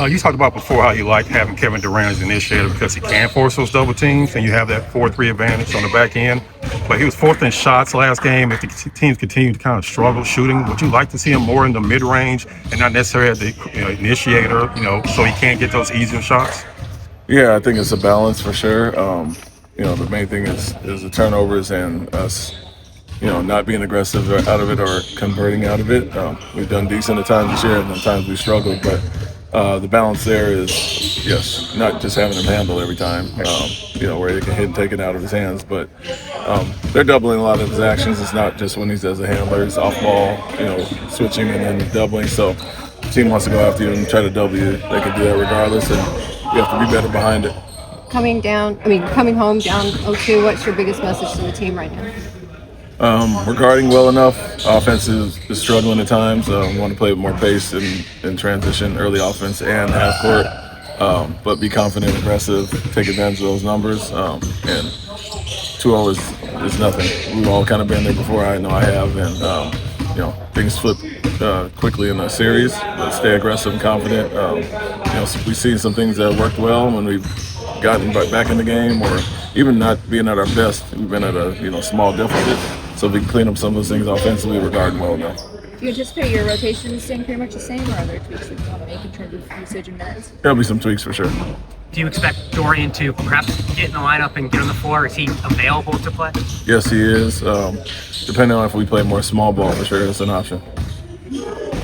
You talked about before how you like having Kevin Durant as initiator because he can force those double teams and you have that 4-3 advantage on the back end. But he was fourth in shots last game. If the teams continue to kind of struggle shooting, would you like to see him more in the mid range and not necessarily as the initiator, so he can't get those easier shots? Yeah, I think it's a balance for sure. The main thing is the turnovers and us, not being aggressive out of it or converting out of it. We've done decent at times this year, and at times we've struggled. But the balance there is, yes, not just having him handle every time, where he can hit and take it out of his hands. But they're doubling a lot of his actions. It's not just when he's as a handler. It's off ball, switching and then doubling. So if the team wants to go after you and try to double you, they can do that regardless. And you have to be better behind it. Coming home down 0-2, what's your biggest message to the team right now? We're guarding well enough. Offense is struggling at times. We want to play with more pace and transition, early offense and half court. But be confident, aggressive, take advantage of those numbers. And 2-0 is nothing. We've all kind of been there before. I know I have. And, things flip quickly in a series, but stay aggressive and confident. We've seen some things that worked well when we've gotten back in the game, or even not being at our best. We've been at a small deficit, so if we can clean up some of those things offensively, we're guarding well now. Do you anticipate your rotation staying pretty much the same, or are there tweaks that you want to make in terms of usage and minutes? There'll be some tweaks for sure. Do you expect Dorian to perhaps get in the lineup and get on the floor? Is he available to play? Yes, he is. Depending on if we play more small ball, for sure, it's an option.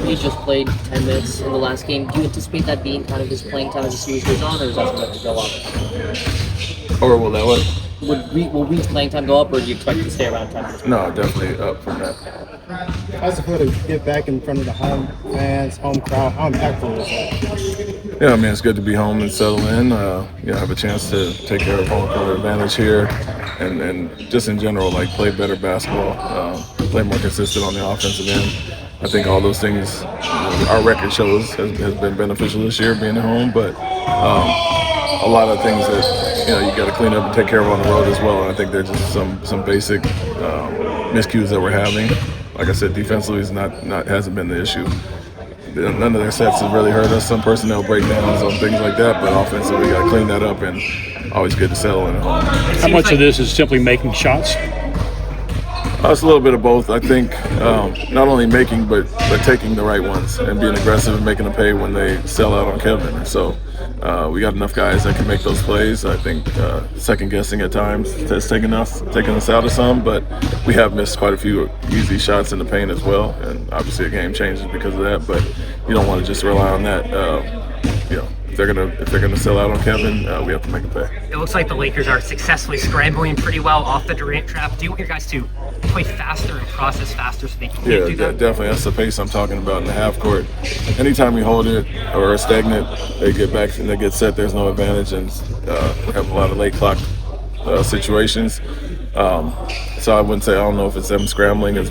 He just played 10 minutes in the last game. Do you anticipate that being kind of his playing time as the series goes on, or is that something to go up? Or will that what? Will Reed's playing time go up, or do you expect it to stay around 10 minutes? No, definitely up from that. How's it feel to get back in front of the home fans, home crowd? How impactful is that? Yeah, it's good to be home and settle in. Have a chance to take care of home court advantage here, and just in general, play better basketball, play more consistent on the offensive end. I think all those things our record shows has been beneficial this year being at home, but a lot of things that you got to clean up and take care of on the road as well. And I think there's just some basic miscues that we're having. Like I said, defensively hasn't been the issue. None of their sets have really hurt us. Some personnel breakdowns on things like that, but offensively we got to clean that up, and always good to settle in at home. How much of this is simply making shots? It's a little bit of both. I think not only making, but taking the right ones and being aggressive and making them pay when they sell out on Kevin. And so we got enough guys that can make those plays. I think second guessing at times has taken us out of some, but we have missed quite a few easy shots in the paint as well. And obviously a game changes because of that, but you don't want to just rely on that. If they're gonna sell out on Kevin, we have to make a pay. It looks like the Lakers are successfully scrambling pretty well off the Durant trap. Do you want your guys to play faster and process faster so they can do that? Definitely. That's the pace I'm talking about in the half court. Anytime we hold it or are stagnant, they get back and they get set. There's no advantage, and we have a lot of late clock situations. So I wouldn't say, I don't know if it's them scrambling as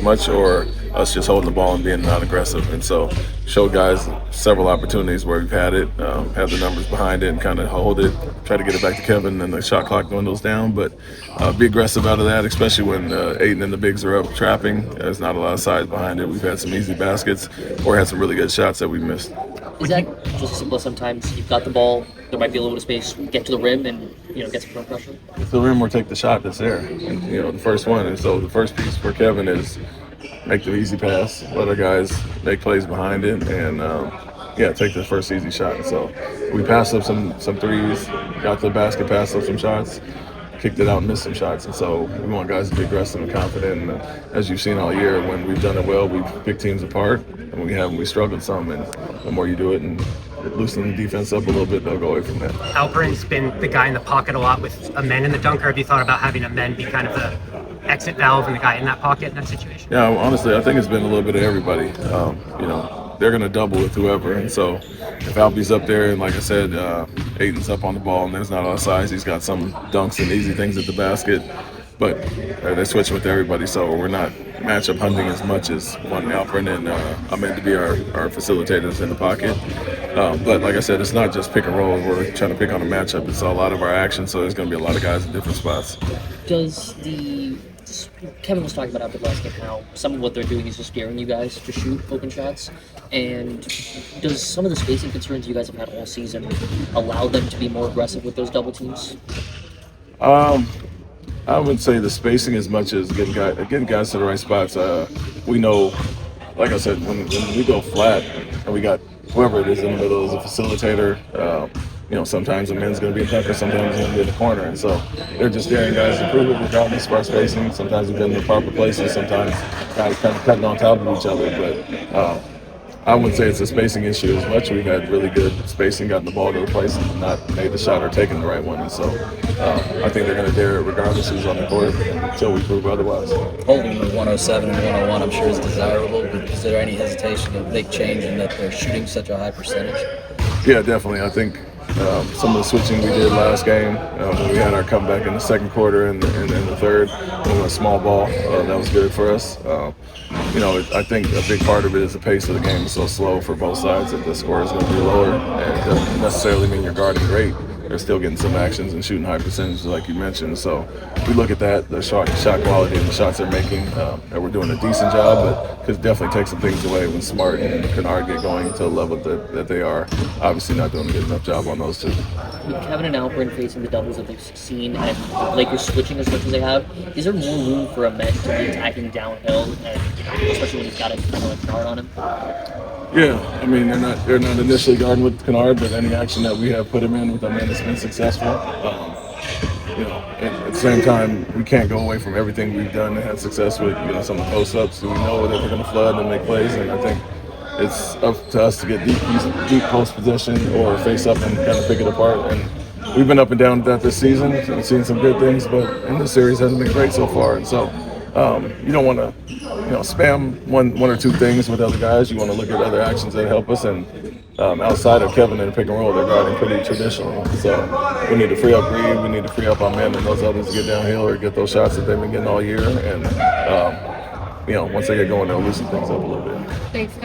much or us just holding the ball and being non-aggressive. And so showed guys several opportunities where we've had it, have the numbers behind it and kind of hold it, try to get it back to Kevin, and the shot clock dwindles down. But be aggressive out of that, especially when Ayton and the bigs are up trapping. There's not a lot of size behind it. We've had some easy baskets or had some really good shots that we missed. Is that just simple as sometimes you've got the ball, there might be a little bit of space, get to the rim and get some pressure? The rim or take the shot that's there, the first one. And so the first piece for Kevin is make the easy pass, let our guys make plays behind it, and take the first easy shot. And so we passed up some threes, got to the basket, passed up some shots, kicked it out and missed some shots. And so we want guys to be aggressive and confident. And as you've seen all year, when we've done it well, we've picked teams apart. And when we haven't, we struggled some. And the more you do it and loosen the defense up a little bit, they'll go away from that. Alperen's been the guy in the pocket a lot with a men in the dunker. Have you thought about having a men be kind of the exit valve and the guy in that pocket in that situation? Yeah, honestly, I think it's been a little bit of everybody. They're going to double with whoever. And so if Alpe's up there, and like I said, Ayton's up on the ball, and there's not a lot of size, he's got some dunks and easy things at the basket. But they're switching with everybody, so we're not matchup hunting as much as one Alperen and I'm meant to be our facilitators in the pocket. But like I said, it's not just pick and roll. We're trying to pick on a matchup. It's a lot of our action, so there's going to be a lot of guys in different spots. Does Kevin was talking about after the last game how some of what they're doing is just scaring you guys to shoot open shots. And does some of the spacing concerns you guys have had all season allow them to be more aggressive with those double teams? I would say the spacing as much as getting guys to the right spots. We know, like I said, when we go flat and we got whoever it is in the middle as a facilitator, sometimes the man's going to be a dunker, sometimes he's going to be in the corner. And so they're just daring guys to prove it regardless of our spacing. Sometimes we've been in the proper places, sometimes guys kind of cutting on top of each other. But I wouldn't say it's a spacing issue as much. We had really good spacing, gotten the ball to the place, and not made the shot or taken the right one. And so I think they're going to dare it regardless who's on the court until we prove otherwise. Holding the 107 and 101, I'm sure is desirable, but is there any hesitation of big change in that they're shooting such a high percentage? Yeah, definitely. I think some of the switching we did last game, when we had our comeback in the second quarter and the third, when we went small ball, that was good for us. I think a big part of it is the pace of the game is so slow for both sides that the score is going to be lower, and it doesn't necessarily mean you're guarding great. They're still getting some actions and shooting high percentages, like you mentioned. So we look at that, the shot quality and the shots they're making, that we're doing a decent job, but could definitely take some things away when Smart and Kennard get going to a level that they are. Obviously not doing a good enough job on those two. With Kevin and Alperen facing the doubles that they've seen and Lakers switching as much as they have, is there more room for a man to be attacking downhill, and especially when he's got a kind of Kennard on him? Yeah, I mean they're not initially guarding with Kennard, but any action that we have put him in with a man that's been successful. At the same time, we can't go away from everything we've done and had success with. Some of the post-ups, we know that they're going to flood and make plays, and I think it's up to us to get deep post position or face up and kind of pick it apart. And we've been up and down with that this season and seen some good things, but in this series hasn't been great so far. And so you don't want to spam one or two things with other guys. You want to look at other actions that help us. And outside of Kevin in the pick and roll, they're guarding pretty traditionally. So we need to free up Reed. We need to free up our men and those others to get downhill or get those shots that they've been getting all year. And once they get going, they'll loosen things up a little bit. Thanks, Coach.